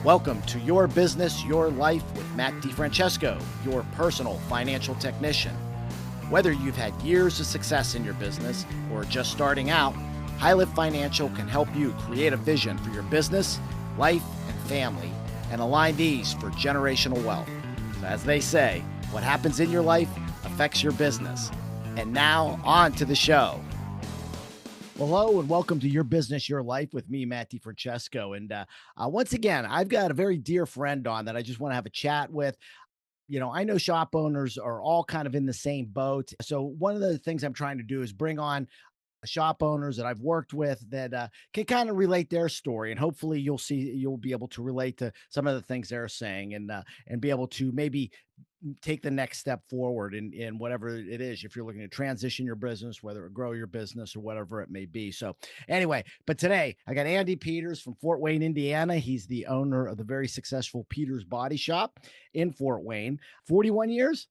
Welcome to Your Business, Your Life with Matt DiFrancesco, your personal financial technician. Whether you've had years of success in your business or just starting out, High Lift Financial can help you create a vision for your business, life, and family, and align these for generational wealth. So as they say, what happens in your life affects your business. And now, on to the show. Hello and welcome to Your Business, Your Life with me, Matt DiFrancesco. And once again, I've got a very dear friend on that I just want to have a chat with. I know shop owners are all kind of in the same boat. So one of the things I'm trying to do is bring on shop owners that I've worked with that can kind of relate their story, and hopefully you'll be able to relate to some of the things they're saying, and be able to maybe take the next step forward in whatever it is, if you're looking to transition your business, whether it grow your business or whatever it may be. So anyway, but today I got Andy Peters from Fort Wayne, Indiana. He's the owner of the very successful Peters Body Shop in Fort Wayne. 41 years.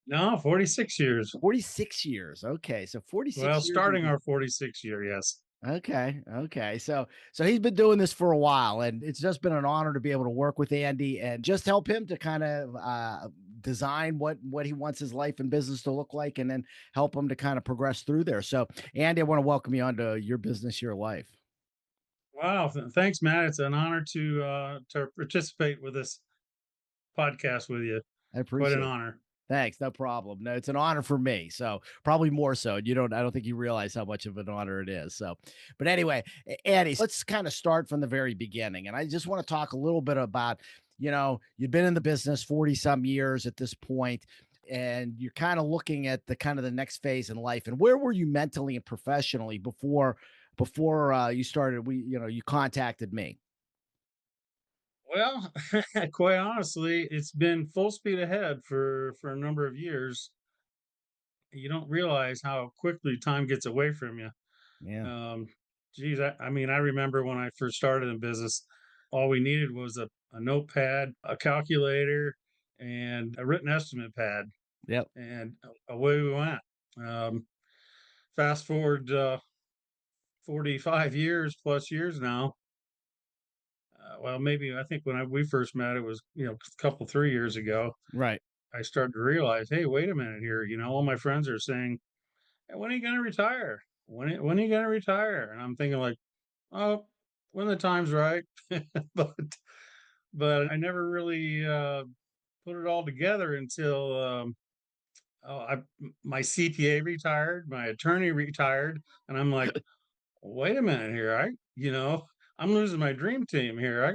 No, 46 years. 46 years. Okay. So Well, 46 years in starting our business. 46th year, yes. Okay. Okay. So he's been doing this for a while, and it's just been an honor to be able to work with Andy and just help him to kind of design what he wants his life and business to look like, and then help him to kind of progress through there. So Andy, I want to welcome you onto Your Business, Your Life. Wow, thanks, Matt. It's an honor to participate with this podcast with you. I Quite an appreciate it. honor. Thanks, no problem. No, it's an honor for me. So probably more so. I don't think you realize how much of an honor it is. So, but anyway, Annie, let's kind of start from the very beginning. And I just want to talk a little bit about, you've been in the business 40 some years at this point, and you're kind of looking at the next phase in life. And where were you mentally and professionally before you started? You contacted me. Well, quite honestly, it's been full speed ahead for a number of years. You don't realize how quickly time gets away from you. Yeah. Um, Geez, I mean, I remember when I first started in business, all we needed was a notepad, a calculator, and a written estimate pad, Yep. and away we went. Um, Fast forward 45 years plus years now. Well, maybe I think when we first met, it was a couple 3 years ago. Right. I started to realize, hey, wait a minute here. All my friends are saying, hey, when are you going to retire? When are you going to retire? And I'm thinking like, oh, when the time's right. but but I never really put it all together until oh, my CPA retired, my attorney retired, and I'm like, wait a minute here, I'm losing my dream team here. I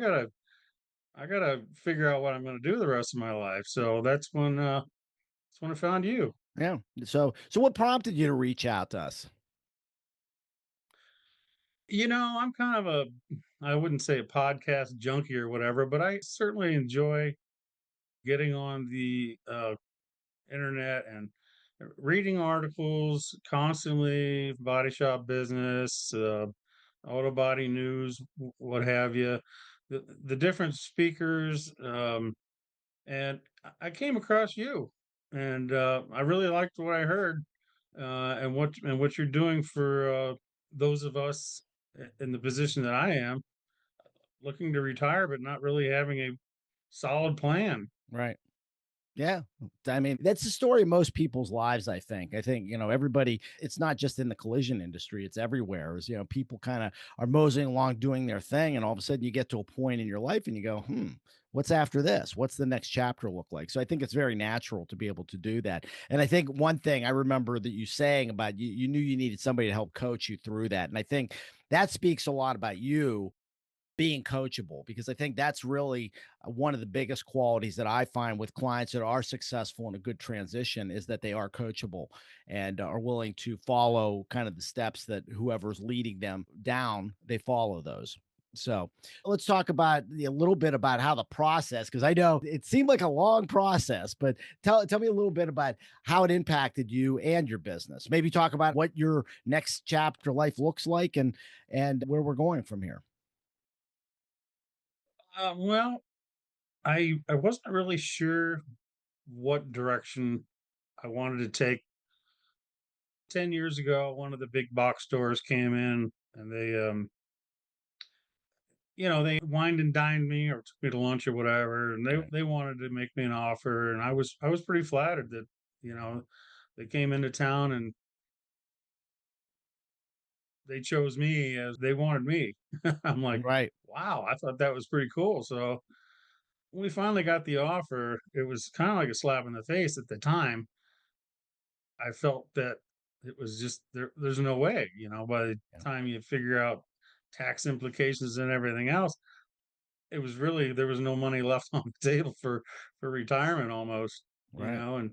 gotta figure out what I'm going to do the rest of my life. So that's when I found you. Yeah. So what prompted you to reach out to us? I'm kind of I wouldn't say a podcast junkie or whatever, but I certainly enjoy getting on the internet and reading articles constantly, body shop business, auto body news, what have you, the different speakers. And I came across you, and I really liked what I heard, and what you're doing for those of us in the position that I am, looking to retire, but not really having a solid plan. Right. Yeah. I mean, that's the story of most people's lives, I think. I think, everybody, it's not just in the collision industry, it's everywhere. People kind of are moseying along doing their thing. And all of a sudden you get to a point in your life and you go, what's after this? What's the next chapter look like? So I think it's very natural to be able to do that. And I think one thing I remember that you saying about you knew you needed somebody to help coach you through that. And I think that speaks a lot about you being coachable, because I think that's really one of the biggest qualities that I find with clients that are successful in a good transition is that they are coachable and are willing to follow kind of the steps that whoever's leading them down, they follow those. So let's talk about a little bit about how the process, because I know it seemed like a long process, but tell me a little bit about how it impacted you and your business. Maybe talk about what your next chapter life looks like, and where we're going from here. Well, I wasn't really sure what direction I wanted to take. 10 years ago, one of the big box stores came in, and they wined and dined me or took me to lunch or whatever, and they Right. they wanted to make me an offer, and I was pretty flattered that, you know, they came into town and they chose me as they wanted me. I'm like, Right. wow, I thought that was pretty cool. So when we finally got the offer, it was kind of like a slap in the face at the time. I felt that it was just there's no way, by the Yeah. time you figure out tax implications and everything else, it was really there was no money left on the table for retirement almost, Right. and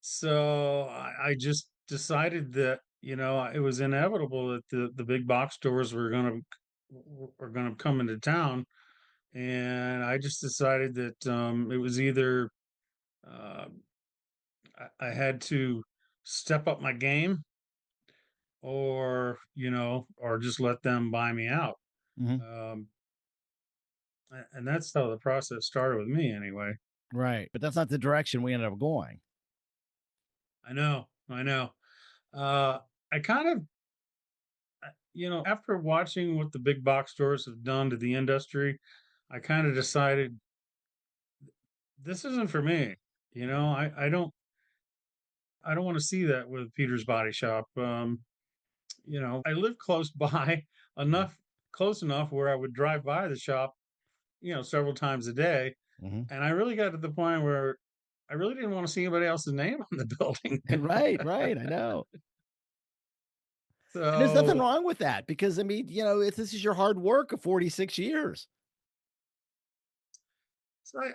so I just decided that, it was inevitable that the big box stores were gonna come into town, and I just decided that it was either uh, I had to step up my game, or just let them buy me out. Hmm. Um, and that's how the process started with me, anyway. Right. But that's not the direction we ended up going. I know, I know. Uh, I kind of, after watching what the big box stores have done to the industry, I kind of decided this isn't for me. I don't want to see that with Peter's Body Shop. I live close by enough, close enough where I would drive by the shop, several times a day. Hmm. And I really got to the point where I really didn't want to see anybody else's name on the building. Right. Right. I know. And there's nothing So, wrong with that because I mean, this is your hard work of 46 years.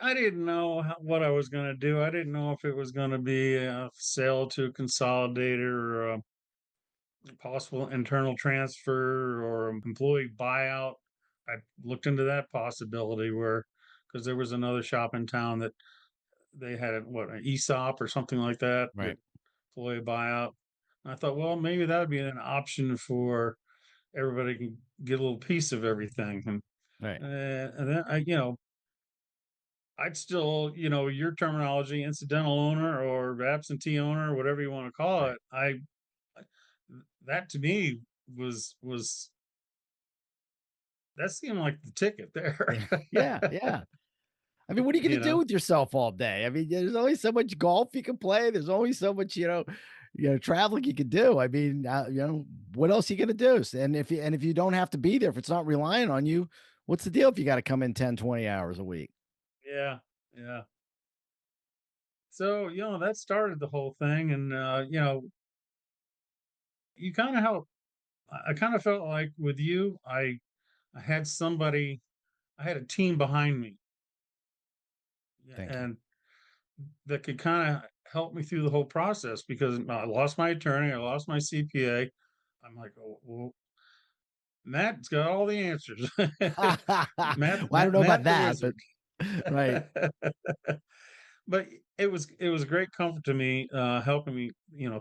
I didn't know what I was going to do. I didn't know if it was going to be a sale to a consolidator or a possible internal transfer or employee buyout. I looked into that possibility because there was another shop in town that they had an ESOP or something like that, Right. employee buyout. And I thought, well, maybe that would be an option for everybody can get a little piece of everything. Right. And then I'd still, your terminology, incidental owner or absentee owner, whatever you want to call Right. it. That to me was that seemed like the ticket there. Yeah. Yeah. Yeah. I mean, what are you you gonna do know, with yourself all day? I mean, there's only so much golf you can play. There's only so much, traveling you can do. I mean, what else are you gonna do? And if you don't have to be there, if it's not relying on you, what's the deal if you got to come in 10, 20 hours a week? yeah, yeah. So that started the whole thing, and you kind of help. I kind of felt like with you, I had somebody, I had a team behind me, yeah, Thank you. and that could kind of help me through the whole process because I lost my attorney, I lost my CPA. I'm like, oh, well, Matt's got all the answers. Matt, Well, I don't Matt, know about Matt the that, but wizard. right, But it was great comfort to me, helping me,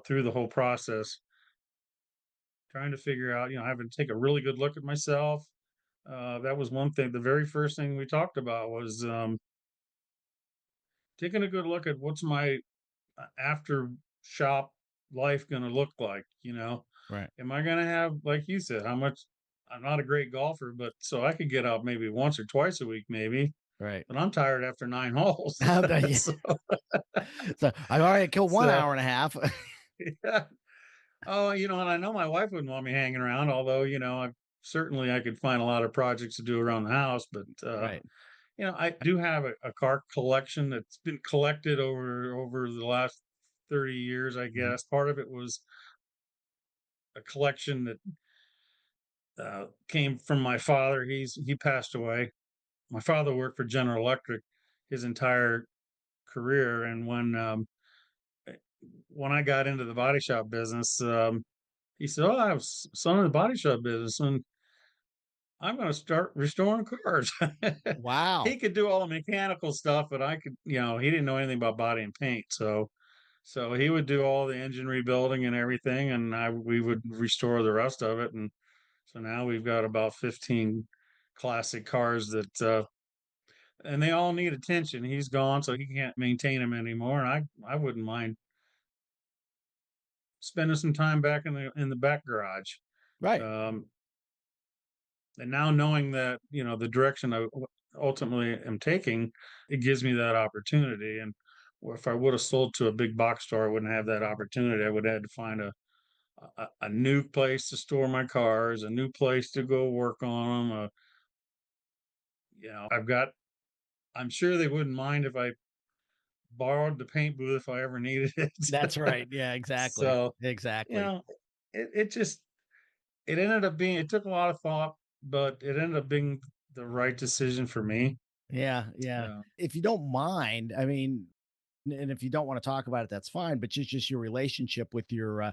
through the whole process, trying to figure out, having to take a really good look at myself. That was one thing. The very first thing we talked about was taking a good look at what's my after shop life going to look like. right, Am I going to have, like you said, how much? I'm not a great golfer, but so I could get out maybe once or twice a week, maybe. right. But I'm tired after 9 holes. Yeah. so, So I've already killed one so hour and a half. yeah. Oh, and I know my wife wouldn't want me hanging around, although, I could find a lot of projects to do around the house, but Right. I do have a car collection that's been collected over the last 30 years, I Mhm. guess. Part of it was a collection that came from my father. He passed away. My father worked for General Electric his entire career, and eh, when I got into the body shop business, he said, "Oh, I have son in the body shop business, and I'm going to start restoring cars." He Wow. could do all the mechanical stuff, but I could, he didn't know anything about body and paint. So he would do all the engine rebuilding and everything, and we would restore the rest of it. And so now we've got about 15 classic cars and they all need attention. He's gone, so he can't maintain them anymore. And I wouldn't mind spending some time back in the back garage. Right. Um, And now knowing that, the direction I ultimately am taking, it gives me that opportunity. And if I would have sold to a big box store, I wouldn't have that opportunity. I would have had to find a new place to store my cars, a new place to go work on them. I'm sure they wouldn't mind if I borrowed the paint booth if I ever needed it. That's right. Yeah, exactly. So, you Exactly. know, it just, it ended up being, it took a lot of thought, but it ended up being the right decision for me. Yeah, yeah. Uh, If you don't mind, I mean, and if you don't want to talk about it, that's fine. But just your relationship with your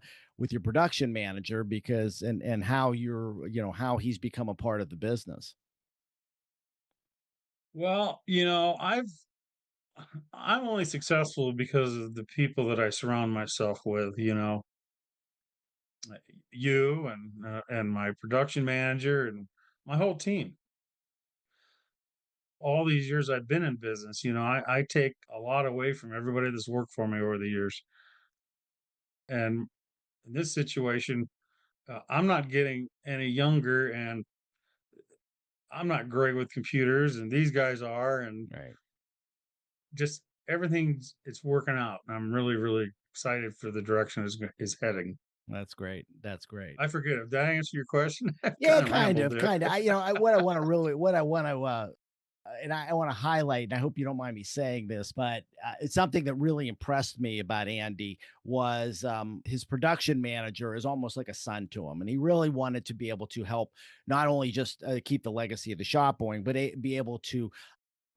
production manager, because and how you're how he's become a part of the business. well, I'm only successful because of the people that I surround myself with, you and my production manager and my whole team. All these years I've been in business, I take a lot away from everybody that's worked for me over the years. And in this situation, I'm not getting any younger, and I'm not great with computers, and these guys are, and Right. just everything's it's working out. I'm really, really excited for the direction is heading. That's great. That's great. I forget if that answer your question. I Yeah, kind of kind rambled of, there. kind of. What I want to really, what I want to, and I want to highlight, and I hope you don't mind me saying this, but it's something that really impressed me about Andy was his production manager is almost like a son to him, and he really wanted to be able to help not only just keep the legacy of the shop going, but be able to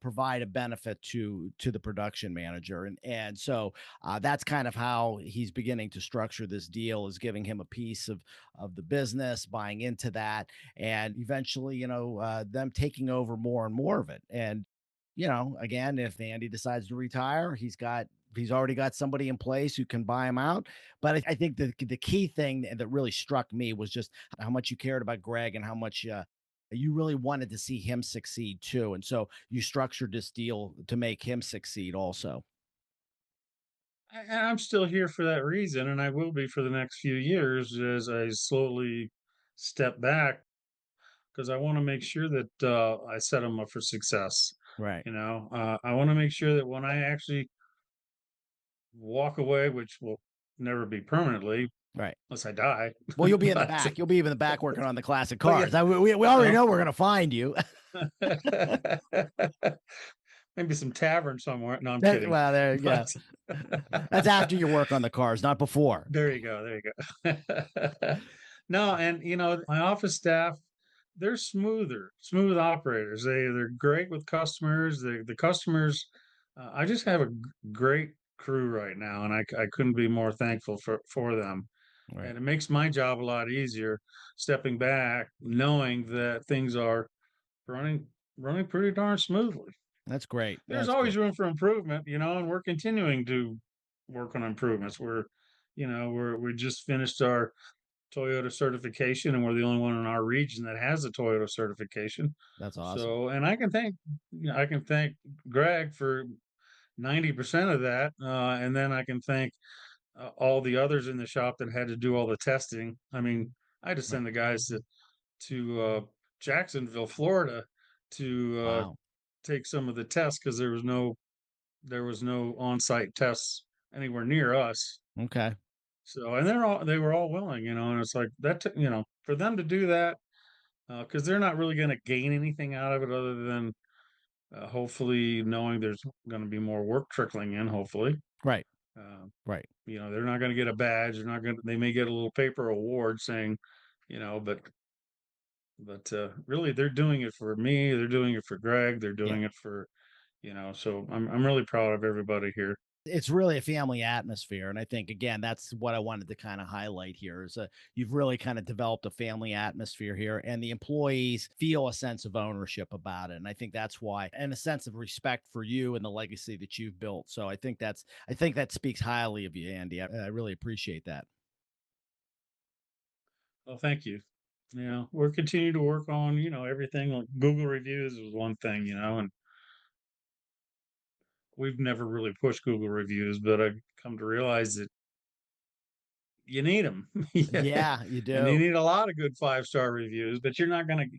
provide a benefit to the production manager, and so that's kind of how he's beginning to structure this deal, is giving him a piece of the business, buying into that, and eventually them taking over more and more of it. And again, if Andy decides to retire, he's already got somebody in place who can buy him out. But I think the key thing that really struck me was just how much you cared about Greg, and how much you really wanted to see him succeed too. And so you structured this deal to make him succeed also. And I'm still here for that reason, and I will be for the next few years as I slowly step back because I want to make sure that I set them up for success. Right. I want to make sure that when I actually walk away, which will never be permanently Right. unless I die, Well, you'll be in the but back. You'll be in the back working on the classic but yeah, cars. We already uh, know we're going to find you. maybe some tavern somewhere. No, I'm That, kidding. well, there, yeah. But That's after you work on the cars, not before. there you go. There you go. No, and my office staff, they're smooth operators. They're great with customers. The customers, I just have a great crew right now, and I couldn't be more thankful for them. Right. And it makes my job a lot easier stepping back, knowing that things are running running pretty darn smoothly. That's great. There's That's always great. room for improvement, and we're continuing to work on improvements. We just finished our Toyota certification, and we're the only one in our region that has a Toyota certification. That's awesome. So, and I can thank Greg for 90% of that, and then I can thank all the others in the shop that had to do all the testing. I mean, I had to Right. send the guys to Jacksonville, Florida, to Wow. take some of the tests because there was no on-site tests anywhere near us. Okay. So, and they were all willing, and it's like that, for them to do that, because they're not really going to gain anything out of it other than hopefully knowing there's going to be more work trickling in. Hopefully, Right. uh, Right. they're not going to get a badge. They're not going. They may get a little paper award saying, but really they're doing it for me. They're doing it for Greg. They're Yeah. doing it for. So I'm really proud of everybody here. It's really a family atmosphere, and I think again that's what I wanted to kind of highlight here is you've really kind of developed a family atmosphere here, and the employees feel a sense of ownership about it, and I think that's why, and a sense of respect for you and the legacy that you've built. So I think that speaks highly of you, Andy. I really appreciate that. Well, thank you. We're continuing to work on, everything. Like Google reviews was one thing, and we've never really pushed Google reviews, but I've come to realize that you need them. Yeah. Yeah, you And you do. need a lot of good 5-star reviews, but you're not going to.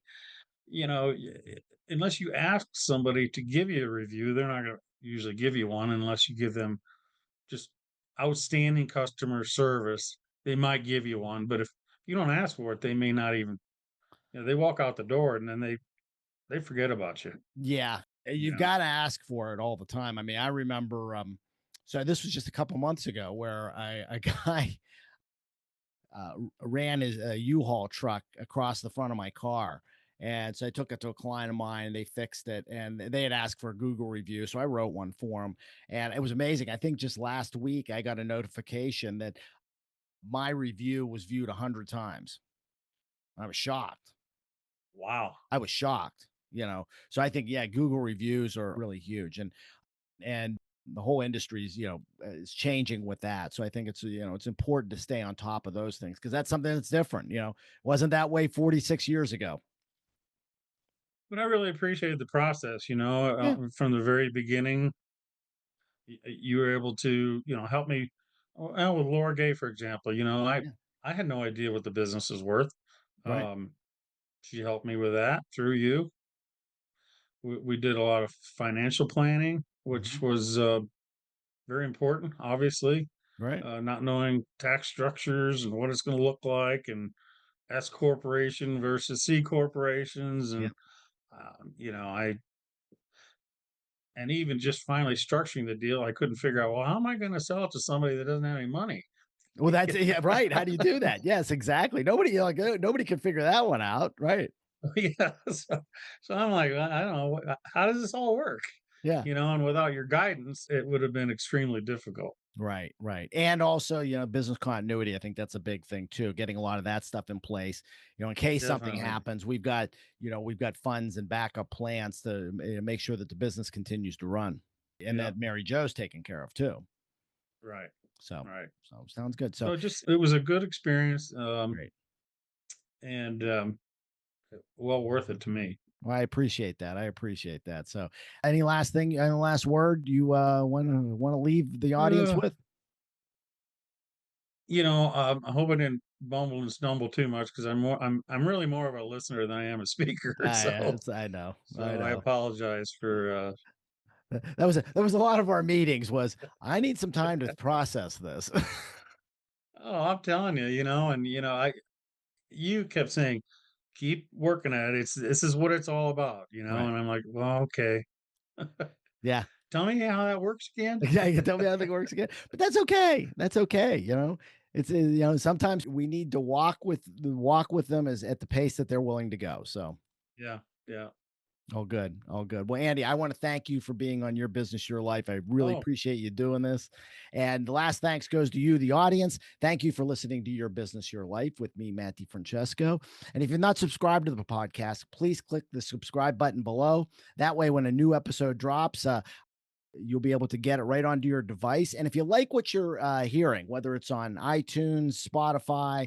you know, unless you ask somebody to give you a review, they're not going to usually give you one unless you give them just outstanding customer service. They might give you one, but if you don't ask for it, they may not even, they walk out the door and then they forget about you, Yeah, you you've know. gotta ask for it all the time. I mean, I remember, so this was just a couple months ago where a guy, ran his U-Haul truck across the front of my car. And so I took it to a client of mine and they fixed it and they had asked for a Google review. So I wrote one for them and it was amazing. I think just last week I got a notification that my review was viewed 100 times. I was shocked. Wow. I was shocked, you know. So I think, yeah, Google reviews are really huge. And the whole industry is, is changing with that. So I think it's, it's important to stay on top of those things because that's something that's different. Wasn't that way 46 years ago. But I really appreciated the process, Yeah. from the very beginning. You were able to, help me. With Laura Gay, for example, Yeah. I had no idea what the business is worth. Right. Um, she helped me with that through you. We did a lot of financial planning, which Hmm. was very important, obviously. Right. Not knowing tax structures and what it's going to look like, and S corporation versus C corporations, Yeah. and I and even just finally structuring the deal, I couldn't figure out, well, how am I going to sell it to somebody that doesn't have any money? Well, that's yeah, right. How do you do that? Yes, exactly. Nobody can figure that one out. Right. Yeah. So I'm like, I don't know, how does this all work? Yeah. And without your guidance, it would have been extremely difficult. Right, right. And also, business continuity. I think that's a big thing too, getting a lot of that stuff in place. In case something Definitely. happens, we've got funds and backup plans to make sure that the business continues to run and Yeah. that Mary Jo's taken care of too. Right. So, Right. so sounds good. So, So it was a good experience, great. and well worth it to me. Well, I appreciate that. I appreciate that. So, any last word you want to leave the audience Uh, with? I hope I didn't bumble and stumble too much because I'm really more of a listener than I am a speaker. So I know. I so I know. apologize for That was a lot of our meetings was I need some time to process this. oh, I'm telling you, and I you kept saying, keep working at it. This is what it's all about, Right. and I'm like, well, okay. Yeah. Tell me how that works again. Yeah, you can tell me how it works again. But that's okay. That's okay. It's sometimes we need to walk with them as at the pace that they're willing to go. So Yeah, yeah. all good. All good. Well, Andy, I want to thank you for being on Your Business, Your Life. I really Oh, appreciate you doing this. And the last thanks goes to you, the audience. Thank you for listening to Your Business, Your Life with me, Matt DiFrancesco. And if you're not subscribed to the podcast, please click the subscribe button below. That way, when a new episode drops, you'll be able to get it right onto your device. And if you like what you're hearing, whether it's on iTunes, Spotify,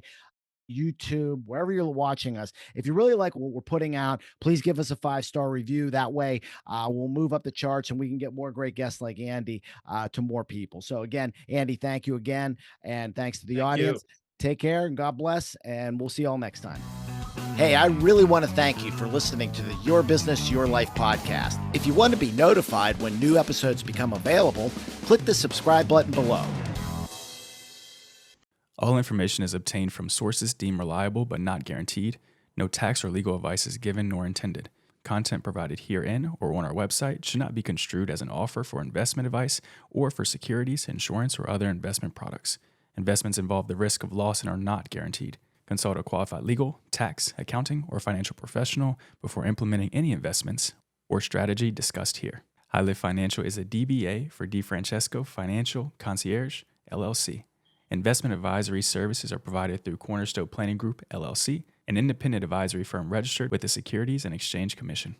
YouTube, wherever you're watching us. If you really like what we're putting out, please give us a 5-star review. That way, we'll move up the charts and we can get more great guests like Andy to more people. So, again, Andy, thank you again. And thanks to the thank you. audience. Take care and God bless. And we'll see you all next time. Hey, I really want to thank you for listening to the Your Business, Your Life podcast. If you want to be notified when new episodes become available, click the subscribe button below. All information is obtained from sources deemed reliable but not guaranteed. No tax or legal advice is given nor intended. Content provided herein or on our website should not be construed as an offer for investment advice or for securities, insurance, or other investment products. Investments involve the risk of loss and are not guaranteed. Consult a qualified legal, tax, accounting, or financial professional before implementing any investments or strategy discussed here. High Lift Financial is a DBA for DiFrancesco Financial Concierge, LLC. Investment advisory services are provided through Cornerstone Planning Group, LLC, an independent advisory firm registered with the Securities and Exchange Commission.